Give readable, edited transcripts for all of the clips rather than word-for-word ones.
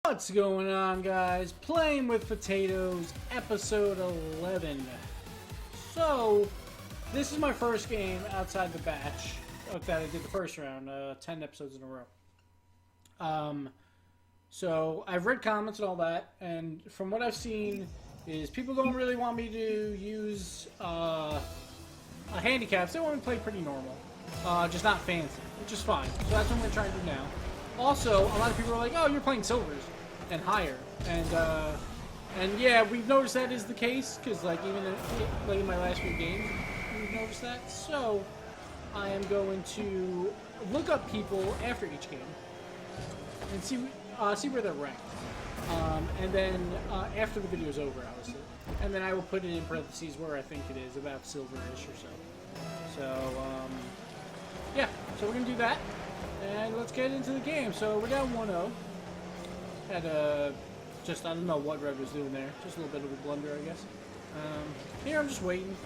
What's going on, guys? Playing with Potatoes, episode 11. So, this is my first game outside the batch that I did the first round, 10 episodes in a row. So, I've read comments and all that, and from what I've seen is people don't really want me to use a handicap. They want me to play pretty normal, just not fancy, which is fine. So that's what I'm going to try and do now. Also, a lot of people are like, oh, you're playing silvers and higher, and yeah, we've noticed that is the case, because like even in my last few games, we've noticed that. So I am going to look up people after each game and see where they're ranked, and then after the video is over, obviously, and then I will put it in parentheses where I think it is, about silver-ish or so. So yeah, so we're gonna do that, and let's get into the game. So we're down 1-0. Had I don't know what Red was doing there. Just a little bit of a blunder, I guess. Here I'm just waiting.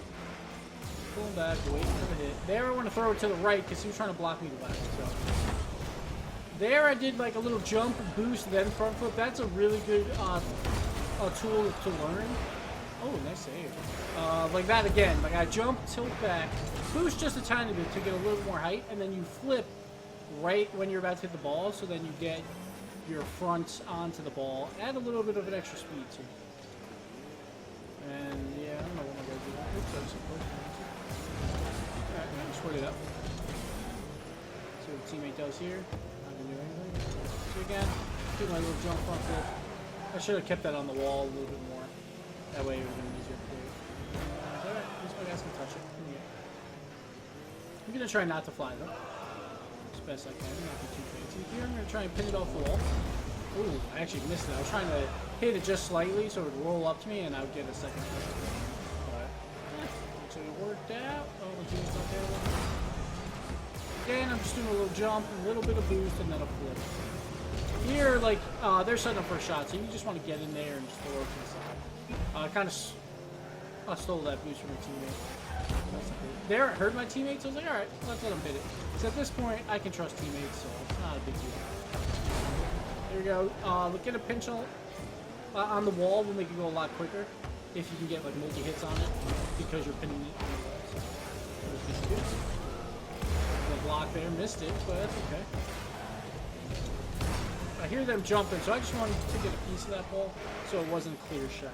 Pulling back, waiting for the hit. There I want to throw it to the right because he was trying to block me to the left. So there I did like a little jump, boost, then front flip. That's a really good tool to learn. Oh, nice save. Like that again. Like I jump, tilt back, boost just a tiny bit to get a little more height, and then you flip right when you're about to hit the ball, so then you get your front onto the ball. Add a little bit of an extra speed too. And yeah, I don't know what I'm gonna do. Oops, I was supposed to. Alright, just put it up. See what the teammate does here. Not gonna do anything. So again, do my little jump front flip. I should have kept that on the wall a little bit more. That way it would have been easier to play. Alright, at least my guys can touch it. I'm gonna try not to fly though. Best I can, not be too fancy. Here I'm going to try and pin it off the wall. Ooh, I actually missed it. I was trying to hit it just slightly so it would roll up to me and I would get a second touch. But, so it worked out. Oh, the team's not there. Again, I'm just doing a little jump, a little bit of boost, and then a flip. Here, like, they're setting up for a shot, so you just want to get in there and just throw it to the side. I kind of stole that boost from my teammate. There, it hurt my teammates, so I was like, alright, let's let them hit it. So at this point, I can trust teammates, so it's not a big deal. There we go. Look at a pinch on the wall will make it go a lot quicker if you can get like multi-hits on it, because you're pinning it on the wall. So, good. The block there, missed it, but that's okay. I hear them jumping, so I just wanted to get a piece of that ball so it wasn't a clear shot.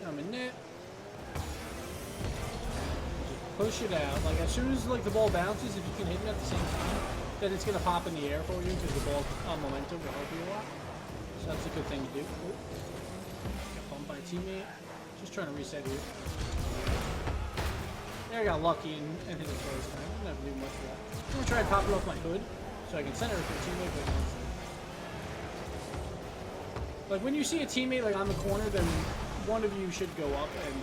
I'm in net. Push it out. Like as soon as like the ball bounces, if you can hit it at the same time, then it's gonna pop in the air for you because the ball momentum will help you a lot. So that's a good thing to do. Oh. Got bumped by a teammate. Just trying to reset here. There I got lucky and hit it first time. I'm never doing much of that. I'm gonna try and pop it off my hood so I can center it for a teammate, but like when you see a teammate like on the corner, then one of you should go up and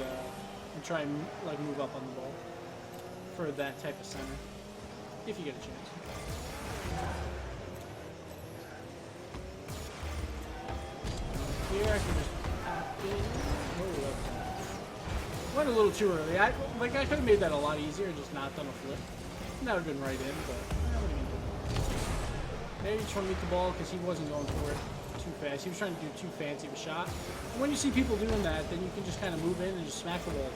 try and like move up on the ball for that type of center, if you get a chance. Here I can just tap in. Oh, went a little too early. I could have made that a lot easier and just not done a flip. And that would have been right in, but I would have been good. Maybe just want to meet the ball because he wasn't going for it too fast. He was trying to do too fancy of a shot. And when you see people doing that, then you can just kind of move in and just smack the wall.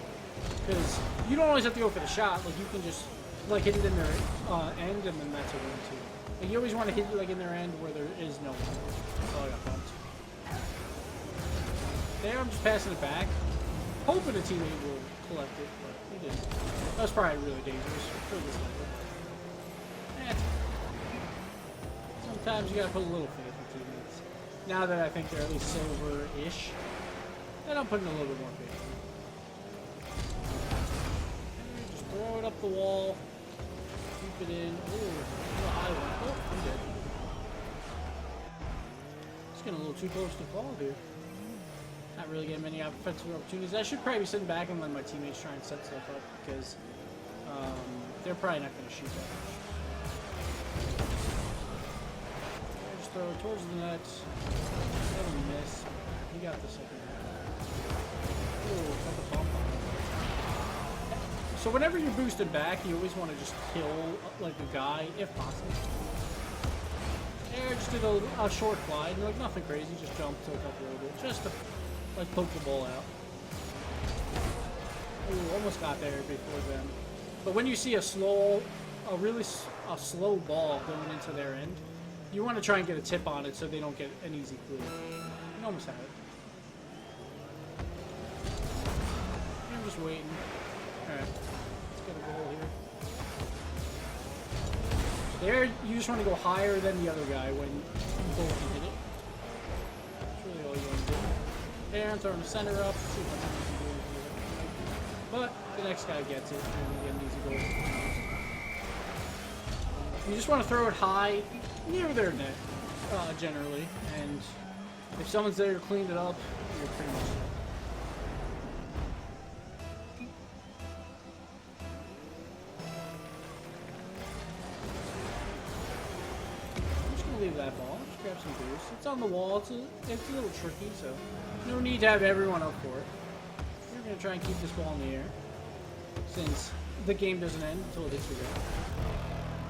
Because you don't always have to go for the shot. Like you can just like hit it in their end, and then that's a win too. Like you always want to hit it like in their end where there is no one. Oh, I got bumped. There, I'm just passing it back, hoping a teammate will collect it, but he didn't. That was probably really dangerous for this level. Sometimes you gotta put a little faith in teammates. Now that I think they're at least silver-ish, then I'm putting a little bit more faith in them. Just throw it up the wall. Keep it in. Ooh, a little high one. Oh, I'm dead. It's getting a little too close to fall, dude. Not really getting many offensive opportunities. I should probably be sitting back and let my teammates try and set stuff up, because they're probably not going to shoot that much. Just throw it towards the net. Let him miss. He got the second half. Ooh, got the bump on him. So whenever you're boosted back, you always want to just kill like the guy, if possible. There, just just did a short glide, and like nothing crazy, just jumped, tilt up a little bit, just to like poke the ball out. Ooh, almost got there before then. But when you see a really slow ball going into their end, you want to try and get a tip on it so they don't get an easy clear. You almost have it. I'm just waiting. Alright, let's get a goal here. There, you just want to go higher than the other guy when you both can hit it. That's really all you want to do. There, I'm throwing the center up. See if I can do anything. But the next guy gets it, and you get an easy goal. You just want to throw it high, near their net, generally. And if someone's there to clean it up, you're pretty much there. Leave that ball. Just grab some boost. It's on the wall. It's a little tricky, so no need to have everyone up for it. We're gonna try and keep this ball in the air since the game doesn't end until it hits the ground.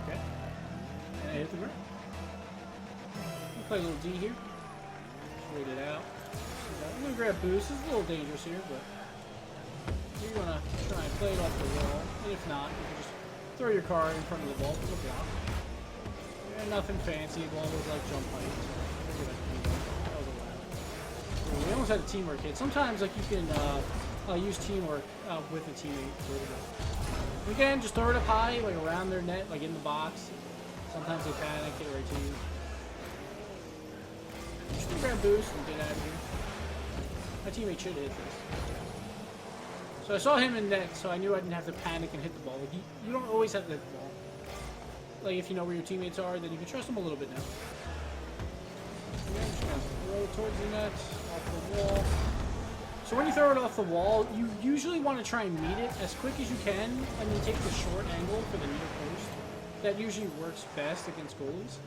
Okay, and I hit the ground. We'll play a little D here. Just wait it out. I'm gonna grab boost. It's a little dangerous here, but you're gonna try and play it off the wall. And if not, you can just throw your card in front of the ball for the block. Nothing fancy, the ball was like jump height. So that was allowed. We almost had a teamwork hit. Sometimes like you can use teamwork with a teammate. Again, just throw it up high, like around their net, like in the box. Sometimes they panic, get right to you. Just grab boost and get out of here. My teammate should hit this. So I saw him in net, so I knew I didn't have to panic and hit the ball. Like you don't always have to hit the ball. Like, if you know where your teammates are, then you can trust them a little bit now. Again, just gonna throw it towards the net, off the wall. So when you throw it off the wall, you usually want to try and meet it as quick as you can, and then take the short angle for the near post. That usually works best against goalies.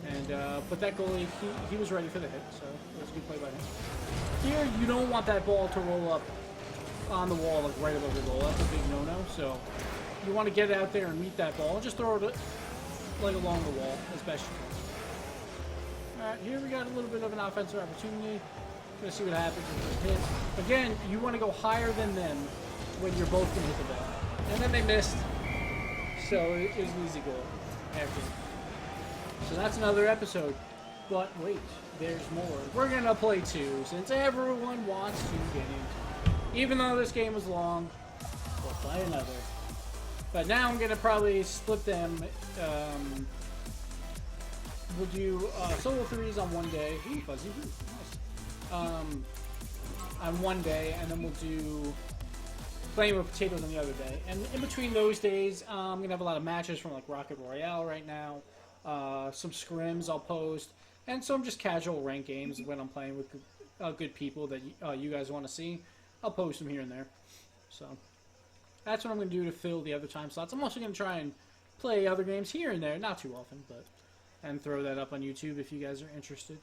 And, but that goalie, he was ready for the hit, so that was a good play by him. Here, you don't want that ball to roll up on the wall, like right above the goal. That's a big no-no, so you want to get out there and meet that ball, and just throw it like along the wall as best you can. Alright, here we got a little bit of an offensive opportunity. Gonna see what happens with this hit. Again, you want to go higher than them when you're both gonna hit the ball. And then they missed. So it was an easy goal after. So that's another episode. But wait, there's more. We're gonna play 2 since everyone wants to get into it. Even though this game was long, we'll play another. But now I'm going to probably split them. We'll do solo 3s on one day. Ooh, fuzzy. Ooh, nice. On one day, and then we'll do playing with potatoes on the other day. And in between those days, I'm going to have a lot of matches from like Rocket Royale right now. Some scrims I'll post. And some just casual ranked games when I'm playing with good people that you guys want to see. I'll post them here and there. So that's what I'm going to do to fill the other time slots. I'm also going to try and play other games here and there, not too often, but and throw that up on YouTube if you guys are interested.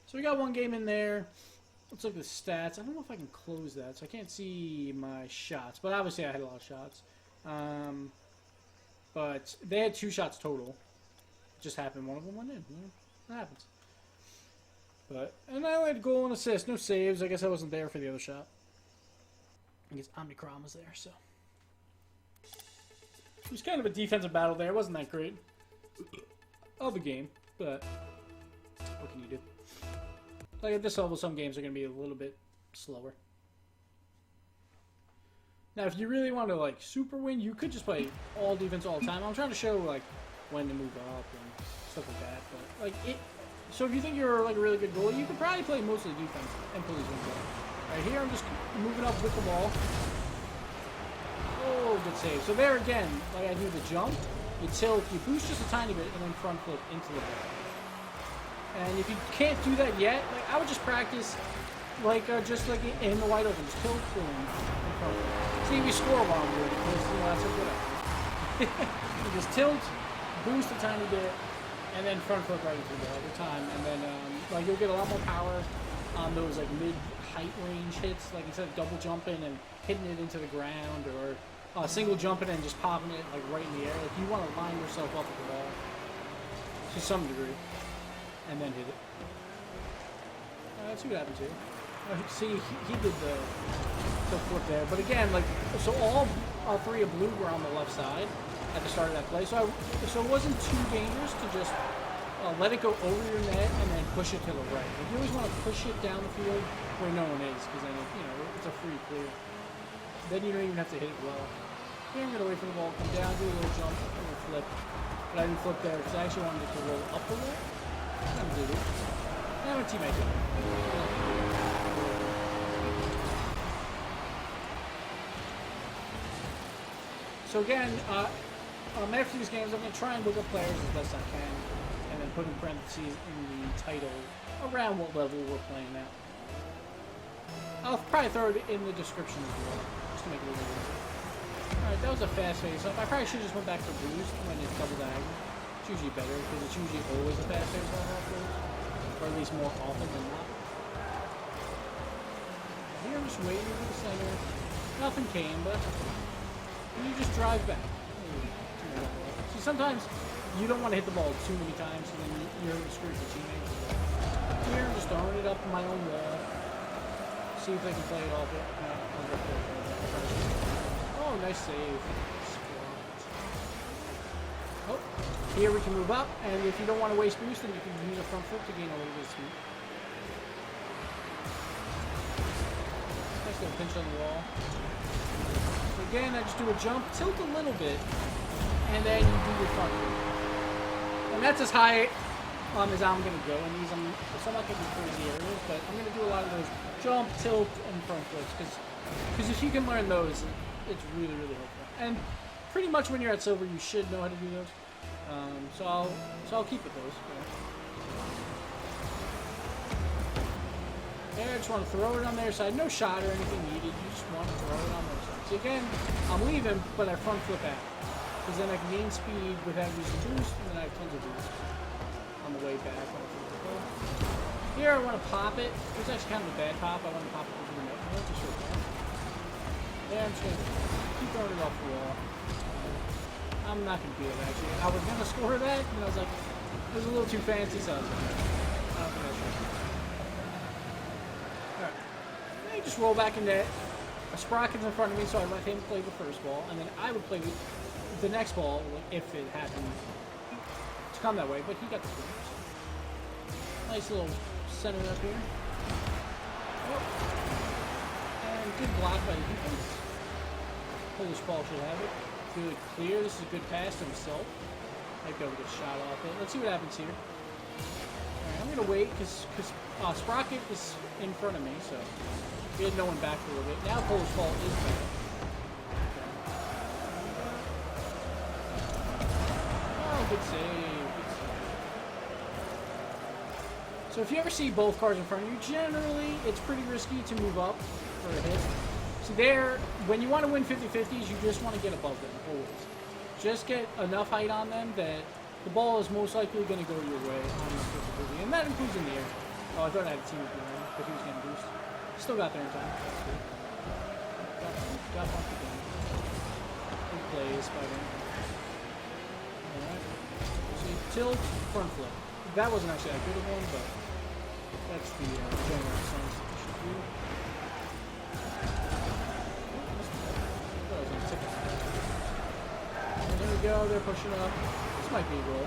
So we got one game in there. Let's look at the stats. I don't know if I can close that, so I can't see my shots, but obviously I had a lot of shots. But they had 2 shots total. It just happened one of them went in. You know, that happens. And I had goal and assist, no saves. I guess I wasn't there for the other shot. I guess Omnicron was there, so. It was kind of a defensive battle there. It wasn't that great of a game, but what can you do? Like at this level, some games are going to be a little bit slower. Now, if you really want to like super win, you could just play all defense all the time. I'm trying to show like when to move up and stuff like that. But like it, so if you think you're like a really good goalie, you could probably play mostly defense and police win goal. Right here, I'm just moving up with the ball. Oh, good save. So there again, like I do the jump, you tilt, you boost just a tiny bit, and then front flip into the ball. And if you can't do that yet, like I would just practice, like just like in the wide open, just tilt, boom, and front flip. See if you score while I'm doing it, because you know that's what good at. You just tilt, boost a tiny bit, and then front flip right into the ball every time, and then like you'll get a lot more power on those like mid-height range hits, like instead of double jumping and hitting it into the ground, or single jumping and just popping it like right in the air. Like you want to line yourself up with the ball. to some degree, and then hit it. Let's see what happens here. See, he did the flip there, but again, like, so all three of blue were on the left side at the start of that play, so it wasn't too dangerous to just let it go over your net and then push it to the right. Like, you always want to push it down the field where no one is, because then it's a free clear. Then you don't even have to hit it well. Here I'm gonna wait for the ball to come down, do a little jump, and a flip. But I didn't flip there because I actually wanted it to roll up the wall. I'm gonna do it. Now my teammate did it. So again, after these games, I'm going to try and look up players as best I can, and then put in parentheses in the title around what level we're playing at. I'll probably throw it in the description as well, just to make it a little easier. Alright, that was a fast face-off. I probably should have just went back to boost when it's double diagonal. It's usually better, because it's usually always a fast face-off afterwards, or at least more often than not. Here I'm just waiting for the center. Nothing came, but you just drive back. See, sometimes you don't want to hit the ball too many times, and then you're screwed for teammates. Here, I'm just throwing it up my own wall. See if they can play it off it. Oh, nice save. Oh, here we can move up, and if you don't want to waste boost, then you can use a front foot to gain a little bit of speed. Nice little pinch on the wall. Again, I just do a jump, tilt a little bit, and then you do your front flip. And that's as high as I'm going to go in these. I'm not going to do crazy areas, but I'm going to do a lot of those jump, tilt, and front flips, because if you can learn those, it's really, really helpful. And pretty much when you're at silver, you should know how to do those. So I'll keep with those. There, I just want to throw it on their side. No shot or anything needed. You just want to throw it on their side. So again, I'm leaving, but I front flip out. Because then I can gain speed without using boost, and then I have tons of boost on the way back. Here I want to pop it. It's actually kind of a bad pop. I want to pop it over the net. There, I'm just going to keep throwing it off the wall. I'm not going to do it, actually. I was going to score that, and I was like, it was a little too fancy, so I was like, I don't think I should. Alright. Then you just roll back in net. A sprocket's in front of me, so I let him play the first ball, and then I would play the next ball if it happened to come that way, but he got the point. Nice little center up here. Oh. And good block by the defense. Polish ball should have it. Good clear. This is a good pass to himself. Might be able to get a shot off it. Let's see what happens here. Alright, I'm going to wait because Sprocket is in front of me, so we had no one back for a little bit. Now Polish ball is back. Oh, good save. Good save. So if you ever see both cars in front of you, generally it's pretty risky to move up for a hit. So there, when you want to win 50-50s, you just want to get above them, always. Just get enough height on them that the ball is most likely going to go your way on the 50-50, and that includes in the air. Oh, I thought I had a team behind, but he was getting boost. Still got there in time. That's good. Got off the game. Good plays by him. Alright. So tilt, front flip. That wasn't actually that good of one, but that's the general sense that you should do. There we go, they're pushing up. This might be a goal.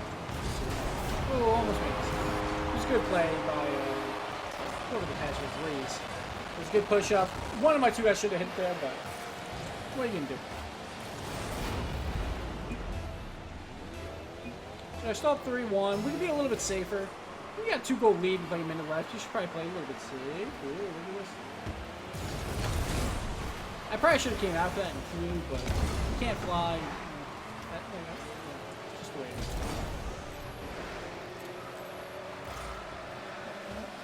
Oh, almost made it. It was a good play by over the pass with threes. It was a good push up. One of my two guys should have hit there, but what are you gonna do? So I still up 3-1. We can be a little bit safer. We got 2-goal lead with like a minute left. You should probably play a little bit safe. Ooh, look at this. I probably should have came out for that and flew, but you can't fly. Just the way it is.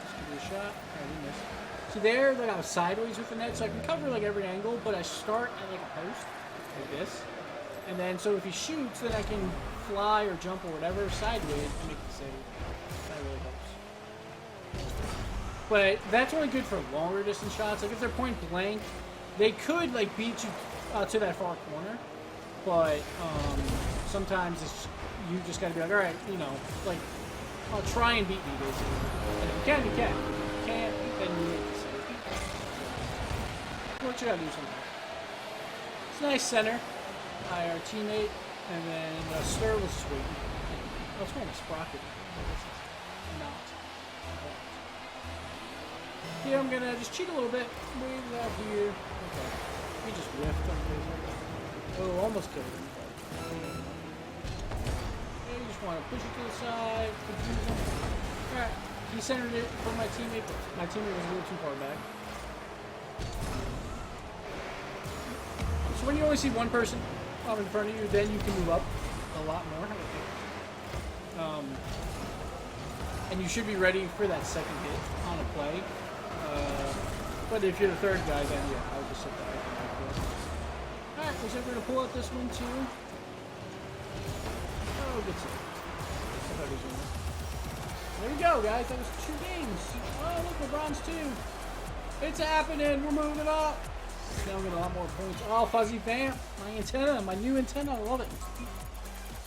Just give it a shot. Oh, we missed. So there, like I was sideways with the net, so I can cover like every angle, but I start at like a post, like this. And then, so if he shoots, then I can fly or jump or whatever sideways and make the save. That really helps. But that's only good for longer distance shots. Like if they're point blank, they could like beat you to that far corner, but sometimes it's you just gotta be like, alright, you know, like, I'll try and beat me, basically. And if you can, you can. If you can't, then you make the save. What you gotta do sometimes. It's a nice center by our teammate, and then Stir was just waiting. I was wearing a sprocket. This is not. Here I'm gonna just cheat a little bit. Wave that here. Okay. He just whiffed on his. Oh, almost killed him. Yeah, you just want to push it to the side, confuse him. Alright. He centered it for my teammate, but my teammate was a little too far back. So when you only see one person in front of you, then you can move up a lot more. And you should be ready for that second hit on a play. But if you're the third guy, then yeah, I'll just sit back. Alright, looks like we're going to pull out this one too. Oh, good save. I thought he was in there. There we go, guys. That was 2 games. Oh, look, we're bronze 2. It's happening. We're moving up. Now I'm getting a lot more points. Oh, fuzzy vamp. My antenna. My new antenna. I love it.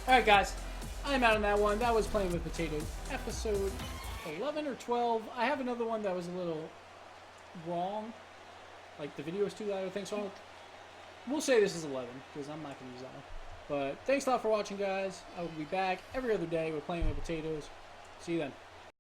Alright, guys. I'm out on that one. That was Playing with Potatoes, episode 11 or 12. I have another one that was a little wrong. Like, the video was too loud, I think, so we'll say this is 11, because I'm not going to use that one. But thanks a lot for watching, guys. I will be back every other day with Playing with Potatoes. See you then.